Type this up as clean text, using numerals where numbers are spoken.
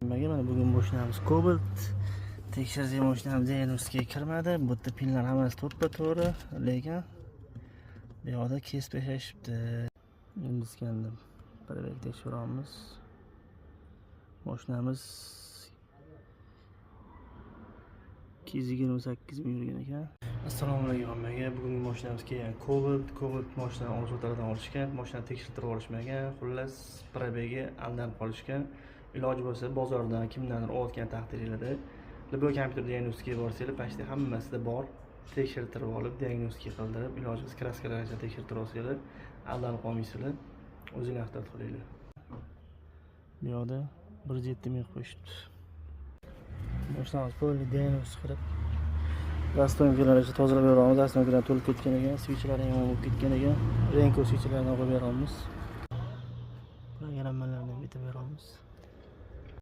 Mana bugun mashinamiz Cobalt. Tekshirsak mashinamiz diagnostiga kirmadi. Bu yerda pinlar hammasi to'g'ri, lekin bu yoqda kesib tashlashibdi. Endi iskandim. Birga tekshiramiz. Mashinamiz 228 ming yurgan ekan. Assalomu alaykum hammaga. Bugungi mashinamiz kelgan Cobalt mashinani olib olishgan. Mashinani tekshirtirib olishmagan. Xullas, probegi aldanib qolishgan. Iloji bo'lsa bozordan kimdandir olayotgan taqdiringlarda Libo kompyuter diagnostikasiga borsanglar, pashta hammasida bor. Tekshirtirib olib, diagnostika qildirib, ilojimiz kraskalarga tekshirtirib olsanglar, aldanib qolmaysizlar. O'zingizlar ehtiyot qilinglar. Bu yoqda 107 ming qo'yishibdi. Mashinamiz poli diagnostika qilib, rastonkalarni tozalab beramiz. Rastonkalar to'lib ketgan ekan, switchlari ham bo'lib ketgan ekan. Renko switchlarini qo'yib beramiz.